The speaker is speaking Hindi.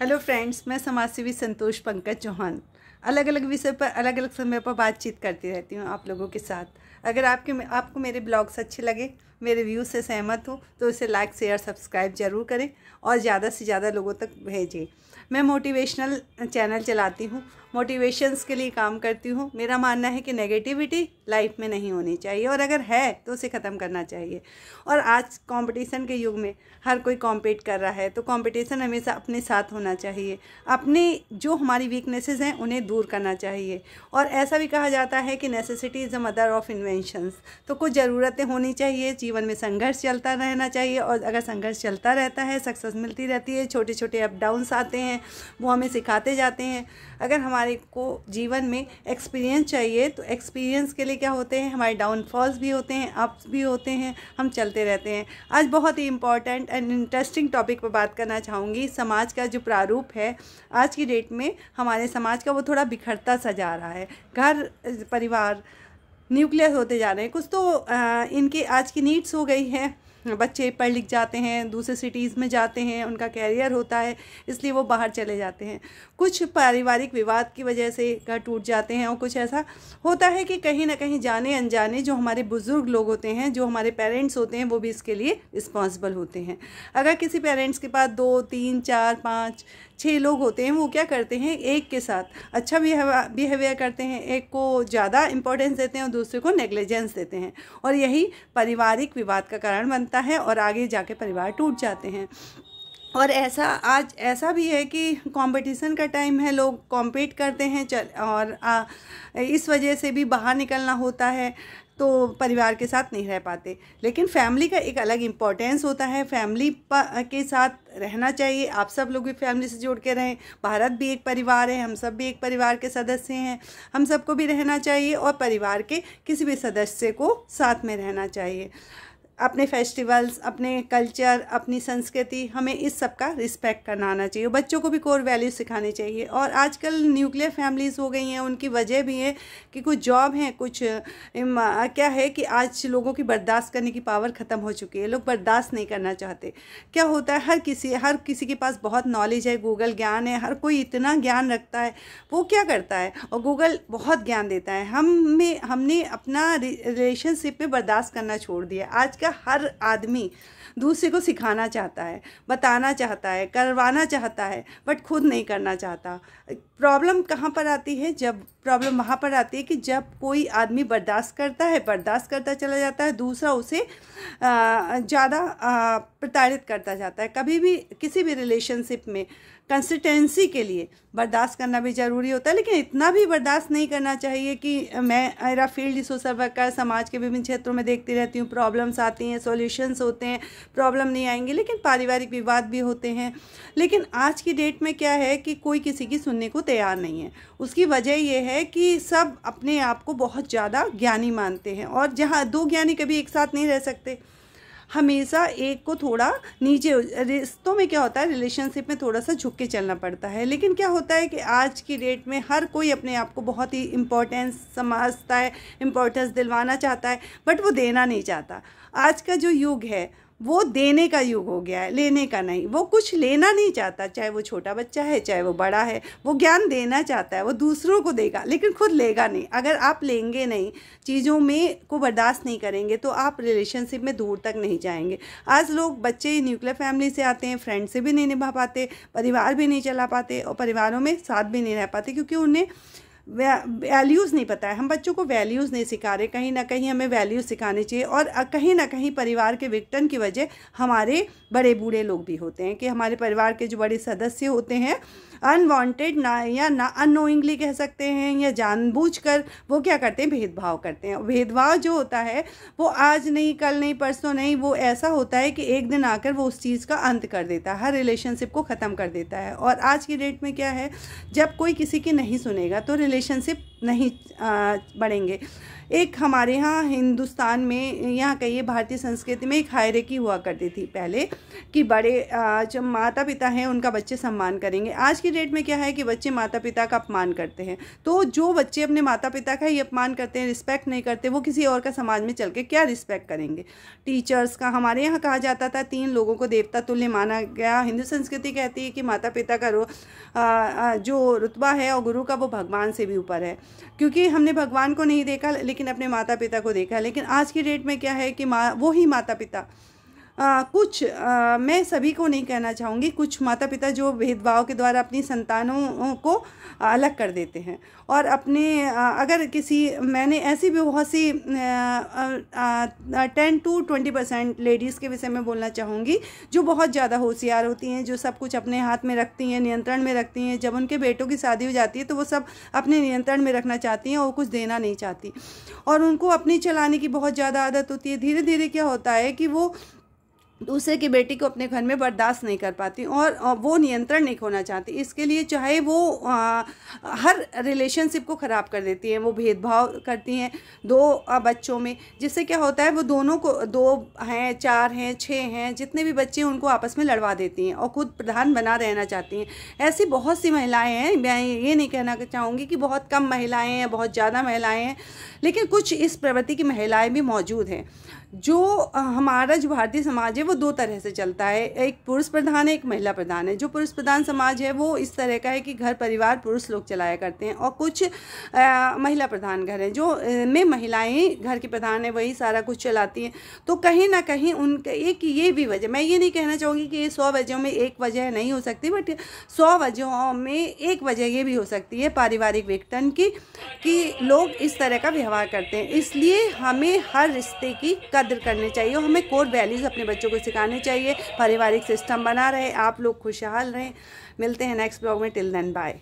हेलो फ्रेंड्स, मैं समाजसेवी संतोष पंकज चौहान अलग अलग विषय पर अलग अलग समय पर बातचीत करती रहती हूँ आप लोगों के साथ। अगर आपको मेरे ब्लॉग्स अच्छे लगे, मेरे व्यूज़ से सहमत हो तो इसे लाइक शेयर सब्सक्राइब ज़रूर करें और ज़्यादा से ज़्यादा लोगों तक भेजें। मैं मोटिवेशनल चैनल चलाती हूँ, मोटिवेशंस के लिए काम करती हूँ। मेरा मानना है कि नेगेटिविटी लाइफ में नहीं होनी चाहिए और अगर है तो उसे ख़त्म करना चाहिए। और आज कंपटीशन के युग में हर कोई कॉम्पीट कर रहा है, तो कंपटीशन हमेशा अपने साथ होना चाहिए। अपने जो हमारी वीकनेसेस हैं उन्हें दूर करना चाहिए। और ऐसा भी कहा जाता है कि necessity is the mother of inventions. तो कुछ ज़रूरतें होनी चाहिए, जीवन में संघर्ष चलता रहना चाहिए और अगर संघर्ष चलता रहता है, सक्सेस मिलती रहती है। छोटे छोटे अप डाउन्स आते हैं, वो हमें सिखाते जाते हैं। अगर हमारे को जीवन में एक्सपीरियंस चाहिए तो एक्सपीरियंस के लिए क्या होते हैं, हमारे डाउनफॉल्स भी होते हैं, अप्स भी होते हैं, हम चलते रहते हैं। आज बहुत ही इम्पॉर्टेंट एंड इंटरेस्टिंग टॉपिक पर बात करना चाहूँगी। समाज का जो प्रारूप है आज की डेट में, हमारे समाज का वो थोड़ा बिखरता सा जा रहा है। घर परिवार न्यूक्लियर होते जा रहे हैं। कुछ तो इनकी आज की नीड्स हो गई है। बच्चे पढ़ लिख जाते हैं, दूसरे सिटीज़ में जाते हैं, उनका कैरियर होता है, इसलिए वो बाहर चले जाते हैं। कुछ पारिवारिक विवाद की वजह से घर टूट जाते हैं और कुछ ऐसा होता है कि कहीं ना कहीं जाने अनजाने जो हमारे बुज़ुर्ग लोग होते हैं, जो हमारे पेरेंट्स होते हैं, वो भी इसके लिए रिस्पॉन्सिबल होते हैं। अगर किसी पेरेंट्स के पास 2, 3, 4, 5, 6 लोग होते हैं, वो क्या करते हैं, एक के साथ अच्छा बिहेवियर करते हैं, एक को ज़्यादा इंपॉर्टेंस देते हैं और दूसरे को नेग्लिजेंस देते हैं, और यही पारिवारिक विवाद का कारण बनता है और आगे जाके परिवार टूट जाते हैं। और आज ऐसा भी है कि कंपटीशन का टाइम है, लोग कॉम्पीट करते हैं और इस वजह से भी बाहर निकलना होता है, तो परिवार के साथ नहीं रह पाते। लेकिन फैमिली का एक अलग इम्पोर्टेंस होता है, फैमिली के साथ रहना चाहिए। आप सब लोग भी फैमिली से जुड़ के रहें। भारत भी एक परिवार है, हम सब भी एक परिवार के सदस्य हैं, हम सबको भी रहना चाहिए और परिवार के किसी भी सदस्य को साथ में रहना चाहिए। अपने फेस्टिवल्स, अपने कल्चर, अपनी संस्कृति, हमें इस सब का रिस्पेक्ट करना आना चाहिए। बच्चों को भी कोर वैल्यूज सिखानी चाहिए। और आजकल न्यूक्लियर फैमिलीज़ हो गई हैं, उनकी वजह भी है कि कुछ जॉब हैं, कुछ क्या है कि आज लोगों की बर्दाश्त करने की पावर ख़त्म हो चुकी है। लोग बर्दाश्त नहीं करना चाहते। क्या होता है, हर किसी के पास बहुत नॉलेज है, गूगल ज्ञान है, हर कोई इतना ज्ञान रखता है। वो क्या करता है, और गूगल बहुत ज्ञान देता है। हमने अपना रिलेशनशिप में बर्दाश्त करना छोड़ दिया। आज का हर आदमी दूसरे को सिखाना चाहता है, बताना चाहता है, करवाना चाहता है, बट खुद नहीं करना चाहता। प्रॉब्लम कहाँ पर आती है, प्रॉब्लम वहाँ पर आती है कि जब कोई आदमी बर्दाश्त करता चला जाता है, दूसरा उसे ज़्यादा प्रताड़ित करता जाता है। कभी भी किसी भी रिलेशनशिप में कंसिस्टेंसी के लिए बर्दाश्त करना भी ज़रूरी होता है, लेकिन इतना भी बर्दाश्त नहीं करना चाहिए कि मेरा फील्ड सोशल वर्कर, समाज के विभिन्न क्षेत्रों में देखती रहती हूँ, प्रॉब्लम्स आती हैं, सॉल्यूशंस होते हैं, प्रॉब्लम नहीं आएंगे, लेकिन पारिवारिक विवाद भी होते हैं। लेकिन आज की डेट में क्या है कि कोई किसी की सुनने को तैयार नहीं है। उसकी वजह यह है कि सब अपने आप को बहुत ज़्यादा ज्ञानी मानते हैं, और जहाँ 2 ज्ञानी कभी एक साथ नहीं रह सकते, हमेशा एक को थोड़ा नीचे। रिश्तों में क्या होता है, रिलेशनशिप में थोड़ा सा झुक के चलना पड़ता है। लेकिन क्या होता है कि आज की डेट में हर कोई अपने आप को बहुत ही इम्पोर्टेंस समझता है, इम्पोर्टेंस दिलवाना चाहता है, बट वो देना नहीं चाहता। आज का जो युग है वो देने का युग हो गया है, लेने का नहीं। वो कुछ लेना नहीं चाहता, चाहे वो छोटा बच्चा है, चाहे वो बड़ा है। वो ज्ञान देना चाहता है, वो दूसरों को देगा, लेकिन खुद लेगा नहीं। अगर आप लेंगे नहीं, चीज़ों में को बर्दाश्त नहीं करेंगे, तो आप रिलेशनशिप में दूर तक नहीं जाएंगे। आज लोग बच्चे न्यूक्लियर फैमिली से आते हैं, फ्रेंड से भी नहीं निभा पाते, परिवार भी नहीं चला पाते और परिवारों में साथ भी नहीं रह पाते, क्योंकि उन्हें वैल्यूज़ नहीं पता है। हम बच्चों को वैल्यूज़ नहीं सिखा रहे। कहीं ना कहीं हमें वैल्यूज़ सिखानी चाहिए। और कहीं ना कहीं परिवार के विघटन की वजह हमारे बड़े बूढ़े लोग भी होते हैं, कि हमारे परिवार के जो बड़े सदस्य होते हैं अनवांटेड ना अननोइंगली कह सकते हैं, या जानबूझकर वो क्या करते हैं, भेदभाव करते हैं। भेदभाव जो होता है वो आज नहीं, कल नहीं, परसों नहीं, वो ऐसा होता है कि एक दिन आकर वो उस चीज़ का अंत कर देता है, हर रिलेशनशिप को ख़त्म कर देता है। और आज की डेट में क्या है, जब कोई किसी की नहीं सुनेगा तो रिलेशनशिप नहीं बढ़ेंगे। एक हमारे यहाँ हिंदुस्तान में, यहाँ कहिए भारतीय संस्कृति में, एक हायरार्की हुआ करती थी पहले कि बड़े जो माता पिता हैं उनका बच्चे सम्मान करेंगे। आज की डेट में क्या है कि बच्चे माता पिता का अपमान करते हैं। तो जो बच्चे अपने माता पिता का ही अपमान करते हैं, रिस्पेक्ट नहीं करते, वो किसी और का समाज में चल के क्या रिस्पेक्ट करेंगे। टीचर्स का, हमारे यहाँ कहा जाता था 3 लोगों को देवता तुल्य माना गया। हिंदू संस्कृति कहती है कि माता पिता का जो रुतबा है और गुरु का, वो भगवान से भी ऊपर है, क्योंकि हमने भगवान को नहीं देखा लेकिन अपने माता पिता को देखा। लेकिन आज की डेट में क्या है कि वो ही माता पिता मैं सभी को नहीं कहना चाहूँगी, कुछ माता पिता जो भेदभाव के द्वारा अपनी संतानों को अलग कर देते हैं। और अपने अगर मैंने ऐसी भी बहुत सी 10 to 20% लेडीज़ के विषय में बोलना चाहूँगी जो बहुत ज़्यादा होशियार होती हैं, जो सब कुछ अपने हाथ में रखती हैं, नियंत्रण में रखती हैं। जब उनके बेटों की शादी हो जाती है तो वो सब अपने नियंत्रण में रखना चाहती हैं और कुछ देना नहीं चाहती, और उनको अपनी चलाने की बहुत ज़्यादा आदत होती है। धीरे धीरे क्या होता है कि वो दूसरे की बेटी को अपने घर में बर्दाश्त नहीं कर पाती और वो नियंत्रण नहीं खोना चाहती। इसके लिए चाहे वो हर रिलेशनशिप को ख़राब कर देती हैं, वो भेदभाव करती हैं 2 बच्चों में, जिससे क्या होता है वो दोनों को, 2 हैं, 4 हैं, 6 हैं, जितने भी बच्चे उनको आपस में लड़वा देती हैं और खुद प्रधान बना रहना चाहती हैं। ऐसी बहुत सी महिलाएं हैं, मैं ये नहीं कहना चाहूँगी कि बहुत कम महिलाएं हैं, बहुत ज़्यादा महिलाएं हैं, लेकिन कुछ इस प्रवृत्ति की महिलाएं भी मौजूद हैं। जो हमारा जो भारतीय समाज है वो 2 तरह से चलता है, एक पुरुष प्रधान है, एक महिला प्रधान है। जो पुरुष प्रधान समाज है वो इस तरह का है कि घर परिवार पुरुष लोग चलाया करते हैं, और कुछ महिला प्रधान घर हैं जो में महिलाएं घर की प्रधान है, वही सारा कुछ चलाती हैं। तो कहीं ना कहीं उनका एक ये भी वजह, मैं ये नहीं कहना चाहूँगी कि ये 100 वजहों में एक वजह नहीं हो सकती, बट 100 वजहों में एक वजह ये भी हो सकती है पारिवारिक विघटन की, कि लोग इस तरह का व्यवहार करते हैं। इसलिए हमें हर रिश्ते की कदर करनी चाहिए और हमें कोर वैल्यूज़ अपने बच्चों को सिखाने चाहिए। पारिवारिक सिस्टम बना रहे, आप लोग खुशहाल रहें। मिलते हैं नेक्स्ट ब्लॉग में। Till then bye.